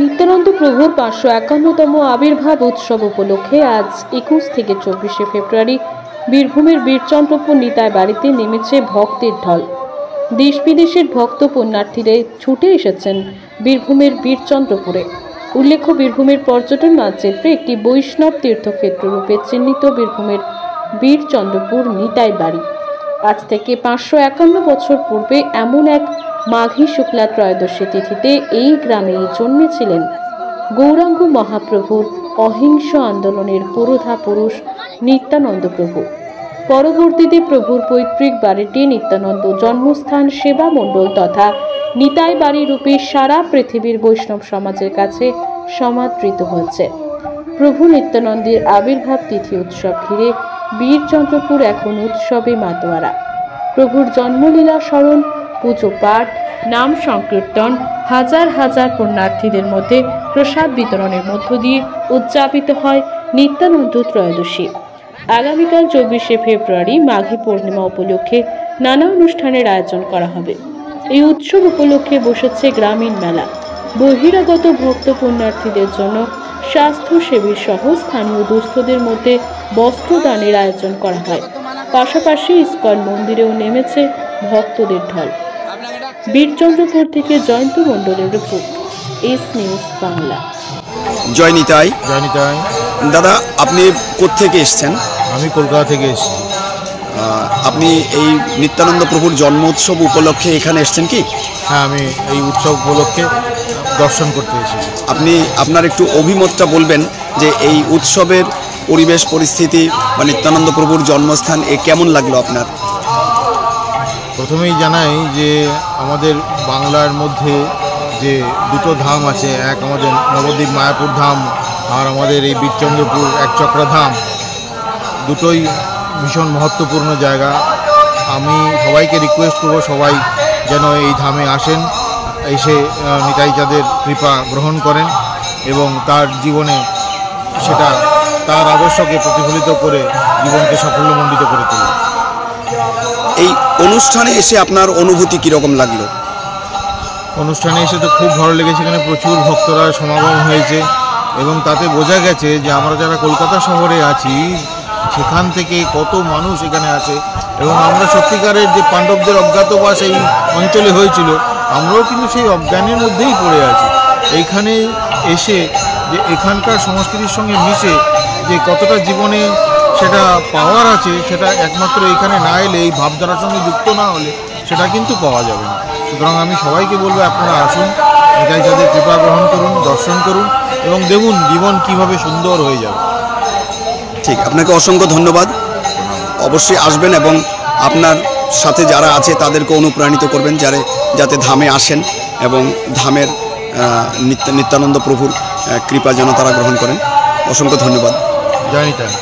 নিত্যানন্দ প্রভুর 551তম আবির্ভাব উৎসব উপলক্ষে আজ 21 থেকে 24 ফেব্রুয়ারি বীরভূমের বীরচন্দ্রপুর নিতাই বাড়িতে নেমেছে ভক্তের ঢল। দেশ বিদেশের ভক্ত পুণ্যার্থীরা ছুটে এসেছেন বীরভূমের বীরচন্দ্রপুরে। উল্লেখ্য, বীরভূমের পর্যটন মানচিত্রে একটি বৈষ্ণব তীর্থক্ষেত্র রূপে চিহ্নিত বীরভূমের বীরচন্দ্রপুর নিতাই বাড়ি। আজ থেকে 551 বছর পূর্বে এমন এক মাঘী শুক্লা ত্রয়োদশী তিথিতে এই গ্রামেই জন্মেছিলেন গৌরাঙ্গ মহাপ্রভুর অহিংস আন্দোলনের পুরোধা পুরুষ নিত্যানন্দ প্রভু। পরবর্তীতে প্রভুর পৈতৃক বাড়িটি নিত্যানন্দ জন্মস্থান সেবা মণ্ডল তথা নিতাই বাড়ি রূপে সারা পৃথিবীর বৈষ্ণব সমাজের কাছে সমাদৃত হয়েছে। প্রভু নিত্যানন্দের আবির্ভাব তিথি উৎসব ঘিরে বীরচন্দ্রপুর এখন উৎসবে মাতোয়ারা। প্রভুর জন্মলীলা স্মরণ, পুজো পাঠ, নাম সংকীর্তন, হাজার হাজার পুণ্যার্থীদের মধ্যে প্রসাদ বিতরণের মধ্য দিয়ে উদযাপিত হয় নিত্যানন্দ ত্রয়োদশী। আগামীকাল 24 ফেব্রুয়ারি মাঘী পূর্ণিমা উপলক্ষে নানা অনুষ্ঠানের আয়োজন করা হবে। এই উৎসব উপলক্ষে বসেছে গ্রামীণ মেলা। বহিরাগত ভক্ত পুণ্যার্থীদের জন্য স্বাস্থ্য শিবির সহ স্থানীয় দুস্থদের মধ্যে বস্ত্রদানের আয়োজন করা হয়। পাশাপাশি ইস্কন মন্দিরেও নেমেছে ভক্তদের ঢল। বীরচন্দ্রপুর থেকে জয়ন্ত মণ্ডলের রিপোর্ট, এস নিউজ বাংলা। জয় নিতাই। জয় নিতাই। দাদা, আপনি কোত্থেকে এসেছেন? আমি কলকাতা থেকে এসেছি। আপনি এই নিত্যানন্দ প্রভুর জন্ম উৎসব উপলক্ষে এখানে এসেছেন কি? হ্যাঁ, আমি এই উৎসব উপলক্ষে দর্শন করতে এসেছি। আপনি আপনার একটু অভিমতটা বলবেন যে এই উৎসবের পরিবেশ পরিস্থিতি বা নিত্যানন্দ প্রভুর জন্মস্থান কেমন লাগলো আপনার? প্রথমেই জানাই যে আমাদের বাংলার মধ্যে যে দুটো ধাম আছে, এক আমাদের নবদ্বীপ মায়াপুর ধাম আর আমাদের এই বীরচন্দ্রপুর একচক্রা ধাম, দুটোই ভীষণ মহত্বপূর্ণ জায়গা। আমি সবাইকে রিকোয়েস্ট করব সবাই যেন এই ধামে আসেন, এসে নিতাই চাঁদের কৃপা গ্রহণ করেন এবং তার জীবনে সেটা তার আদর্শকে প্রতিফলিত করে জীবনকে সাফল্যমণ্ডিত করে তোলেন। এই অনুষ্ঠানে এসে আপনার অনুভূতি কীরকম লাগলো? অনুষ্ঠানে এসে তো খুব ভালো লেগেছে। এখানে প্রচুর ভক্তরা সমাগম হয়েছে এবং তাতে বোঝা গেছে যে আমরা যারা কলকাতা শহরে আছি সেখান থেকে কত মানুষ এখানে আসে এবং আমরা সত্যিকারের যে পাণ্ডবদের অজ্ঞাতবাস এই অঞ্চলে হয়েছিল, আমরাও কিন্তু সেই অজ্ঞানের মধ্যেই পড়ে আছি। এইখানে এসে যে এখানকার সংস্কৃতির সঙ্গে মিশে যে কতটা জীবনে সেটা পাওয়ার আছে, সেটা একমাত্র এখানে না এলে, এই ভাবধারার সঙ্গে যুক্ত না হলে সেটা কিন্তু পাওয়া যাবে না। সুতরাং আমি সবাইকে বলবো আপনারা আসুন, নিতাই চাঁদের কৃপা গ্রহণ করুন, দর্শন করুন এবং দেখুন জীবন কিভাবে সুন্দর হয়ে যাবে। ঠিক, আপনাকে অসংখ্য ধন্যবাদ। অবশ্যই আসবেন এবং আপনার সাথে যারা আছে তাদেরকে অনুপ্রাণিত করবেন যাতে ধামে আসেন এবং ধামের নিত্যানন্দ প্রভুর কৃপা যেন তারা গ্রহণ করেন। অসংখ্য ধন্যবাদ। জয় নিতাই।